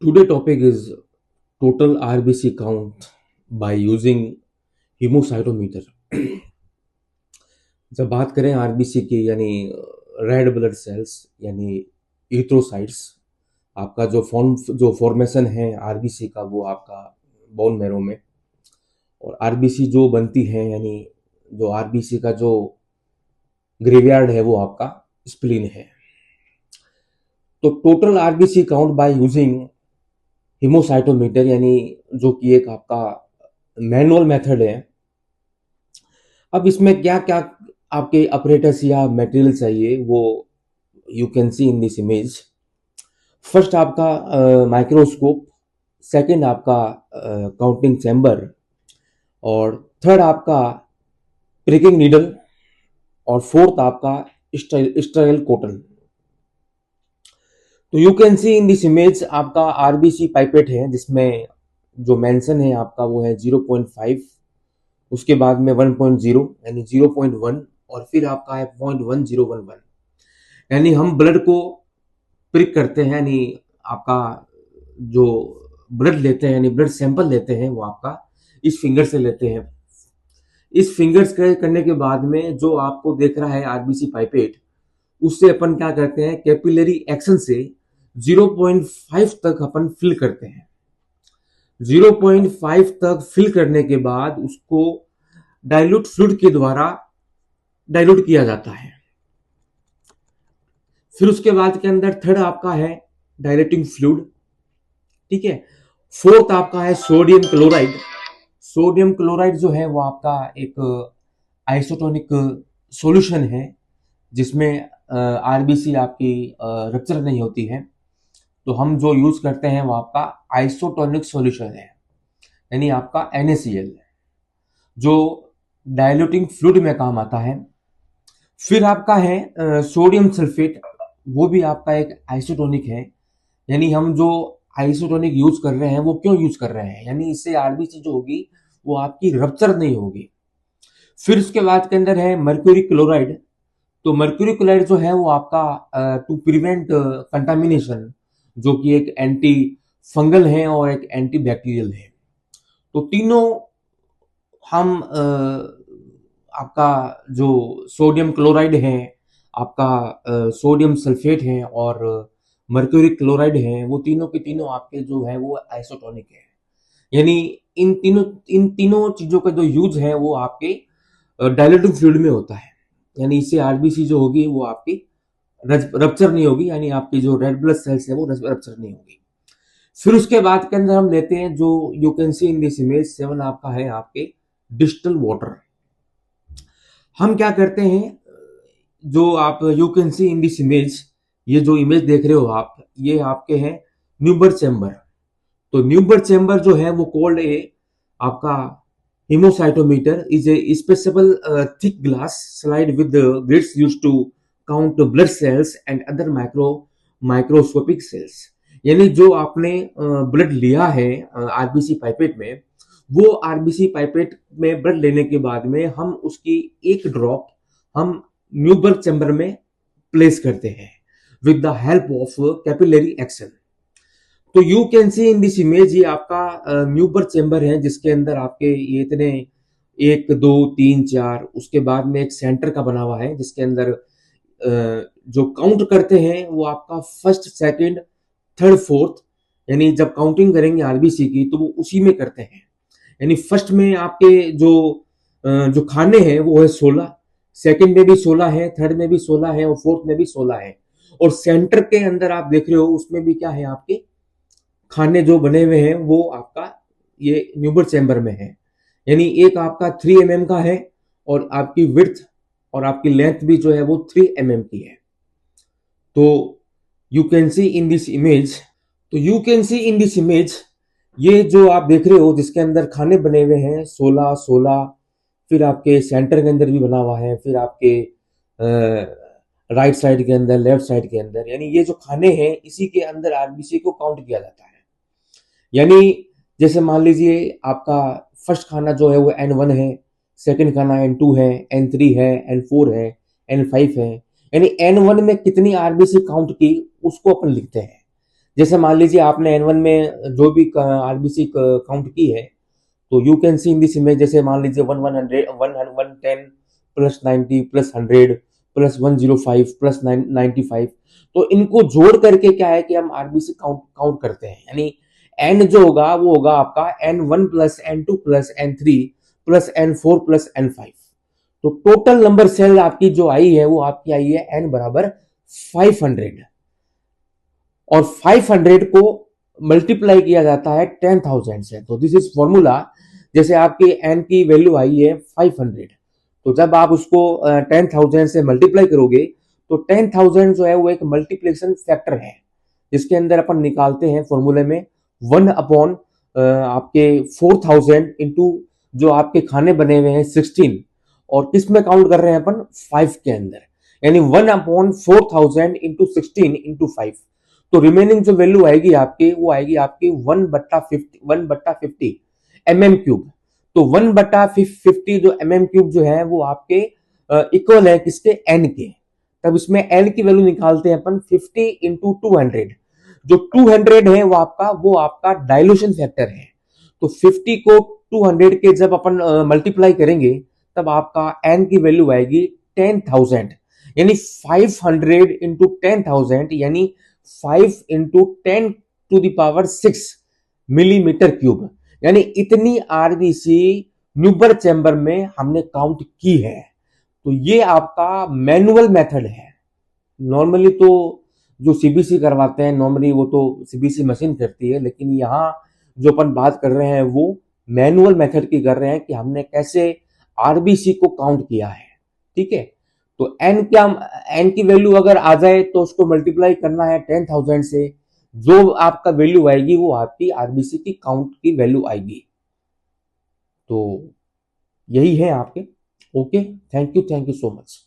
Today topic is total RBC count by using hemocytometer. जब बात करें आरबीसी की यानी रेड ब्लड सेल्स यानी इरिथ्रोसाइट्स, आपका जो फॉर्मेशन है आरबीसी का वो आपका बोन मैरो में, और आरबीसी जो बनती है यानी जो आरबीसी का जो ग्रेवयार्ड है वो आपका स्प्लीन है। तो total RBC count by using hemocytometer यानी जो कि एक आपका मैनुअल मेथड है। अब इसमें क्या क्या आपके अपरेटस या मटेरियल चाहिए वो you can see in this image. First आपका माइक्रोस्कोप, सेकंड आपका काउंटिंग चैम्बर, और थर्ड आपका प्रिकिंग नीडल, और फोर्थ आपका स्टेराइल कॉटन। तो you can see in this image आपका आरबीसी पाइपेट है जिसमें जो मेंशन है आपका वो है 0.5, उसके बाद में 1.0 यानी 0.1, और फिर आपका है 0.1011। यानी हम ब्लड को प्रिक करते हैं, यानी आपका जो ब्लड लेते हैं यानी ब्लड सैंपल लेते हैं वो आपका इस फिंगर से लेते हैं। इस फिंगर्स करने के बाद में जो आपको देख रहा है आरबीसी पाइपेट, उससे अपन क्या करते हैं, कैपिलरी एक्शन से 0.5 तक अपन फिल करते हैं। 0.5 तक फिल करने के बाद उसको डाइल्यूट फ्लूइड के द्वारा डाइल्यूट किया जाता है। फिर उसके बाद के अंदर थर्ड आपका है डाइलेटिंग फ्लूइड, ठीक है। फोर्थ आपका है सोडियम क्लोराइड। सोडियम क्लोराइड जो है वो आपका एक आइसोटोनिक सॉल्यूशन है जिसमें आरबीसी आपकी रप्चर नहीं होती है। तो हम जो यूज करते हैं वो आपका आइसोटोनिक सॉल्यूशन है, यानी आपका NaCl, जो डाइल्यूटिंग फ्लूइड में काम आता है। फिर आपका है सोडियम सल्फेट, वो भी आपका एक आइसोटोनिक है। यानी हम जो आइसोटोनिक यूज कर रहे हैं वो क्यों यूज कर रहे हैं, यानी इससे आरबीसी जो होगी वो आपकी रप्चर नहीं होगी। फिर उसके बाद के अंदर है मर्क्यूरी क्लोराइड। तो मर्क्यूरी क्लोराइड जो है वो आपका टू प्रिवेंट कंटामिनेशन, जो कि एक एंटी फंगल है और एक एंटी बैक्टीरियल है। तो तीनों हम आपका जो सोडियम क्लोराइड है, आपका सोडियम सल्फेट है, और मर्क्यूरी क्लोराइड है, वो तीनों के तीनों आपके जो है वो आइसोटोनिक है। यानी इन तीनों चीजों का जो यूज है वो आपके डाइल्यूटिंग फ्लूइड में होता है। यानी इससे आरबीसी जो होगी वो आपकी रप्चर नहीं होगी, यानी आपकी जो रेड ब्लड सेल्स है वो रप्चर नहीं होगी। फिर उसके बाद के अंदर हम लेते हैं जो you can see in this image 7 आपका है आपके डिस्टल वाटर। हम क्या करते हैं, जो आप you can see in this image, ये जो इमेज देख रहे हो आप, ये आपके हैं न्यूबर चैम्बर। तो न्यूबर चैम्बर जो है वो कोल्ड ए आपका hemocytometer is a special thick glass slide with the grids used to count blood cells and other microscopic cells। यानी जो आपने ब्लड लिया है आरबीसी पाइपेट में, वो आरबीसी पाइपेट में ब्लड लेने के बाद में हम उसकी एक ड्रॉप हम न्यूबर चैम्बर में प्लेस करते हैं with the help of capillary action. तो you can see in this image ये आपका न्यूबर चेम्बर है जिसके अंदर आपके ये इतने 1 2 3 4, उसके बाद में एक सेंटर का बना हुआ है जिसके अंदर जो काउंट करते हैं वो आपका फर्स्ट सेकंड थर्ड फोर्थ, यानी जब काउंटिंग करेंगे आरबीसी की तो वो उसी में करते हैं। यानी फर्स्ट में आपके जो खाने हैं वो है 16, सेकंड में भी 16 है, थर्ड में भी 16 है, और फोर्थ में भी 16 है। और सेंटर के अंदर आप देख रहे हो उसमें भी क्या है, आपके खाने जो बने हुए हैं वो आपका ये न्यूबर चैम्बर में है। यानी एक आपका 3 mm का है, और आपकी विड्थ और आपकी लेंथ भी जो है वो 3 mm की है। तो you can see in this image, तो you can see in this image ये जो आप देख रहे हो जिसके अंदर खाने बने हुए हैं 16 16, फिर आपके सेंटर के अंदर भी बना हुआ है, फिर आपके राइट साइड के अंदर, लेफ्ट साइड के अंदर, यानी ये जो खाने हैं इसी के अंदर आरबीसी को काउंट किया जाता है। यानी जैसे मान लीजिए आपका फर्स्ट खाना जो है वो N1 है, सेकंड खाना N2 है, N3 है, N4 है, N5 है। यानी N1 में कितनी आरबीसी काउंट की उसको अपन लिखते हैं। जैसे मान लीजिए आपने N1 में जो भी आरबीसी काउंट की है, तो you can see in this image, जैसे मान लीजिए 110 प्लस 90 प्लस 100 प्लस 105 प्लस 95, तो इनको जोड़ करके क्या है कि हम आरबीसी काउंट काउंट करते हैं। यानी एन जो होगा वो होगा आपका N1 plus N2 plus N3 plus N4 plus N5। तो टोटल नंबर सेल आपकी जो आई है वो आपकी आई है N बराबर 500, और 500 को मल्टीप्लाई किया जाता है 10,000 से। तो दिस इज फॉर्मूला। जैसे आपकी एन की वैल्यू आई है 500, तो जब आप उसको 10,000 से मल्टीप्लाई करोगे तो 10,000 जो है वो एक मल्टीप्लिकेशन फैक्टर है, जिसके अंदर अपन निकालते हैं फॉर्मूले में 1 अपॉन आपके 4,000 इंटू जो आपके खाने बने हुए हैं 16, और किस में काउंट कर रहे हैं अपन 5 के अंदर, यानी 1 अपॉन 4,000 इंटू 16 इंटू 5। तो रिमेनिंग जो वैल्यू आएगी आपकी वो आएगी आपकी 1/50 mm3। तो 1/50 जो mm3 जो है वो आपके इक्वल है किसके, एन के। तब इसमें एन की वैल्यू निकालते हैं अपन 50 इंटू 200। जो 200 है वो आपका डायल्यूशन फैक्टर है। तो 50 को 200 के जब अपन मल्टीप्लाई करेंगे तब आपका एन की वैल्यू आएगी 10,000, यानी 500 इंटू 10,000, यानी 5 इंटू 10⁶ मिलीमीटर क्यूब, यानी इतनी आरबीसी न्यूबर चैम्बर में हमने काउंट की है। तो ये आपका मैनुअल मेथड है। नॉर्मली तो जो सीबीसी करवाते हैं नॉर्मली वो तो सीबीसी मशीन करती है, लेकिन यहाँ जो अपन बात कर रहे हैं वो मैनुअल मेथड की कर रहे हैं कि हमने कैसे आरबीसी को काउंट किया है। ठीक है, तो एन की वैल्यू अगर आ जाए तो उसको मल्टीप्लाई करना है 10,000 से, जो आपका वैल्यू आएगी वो आपकी आरबीसी की काउंट की वैल्यू आएगी। तो यही है आपके। Okay, thank you so much.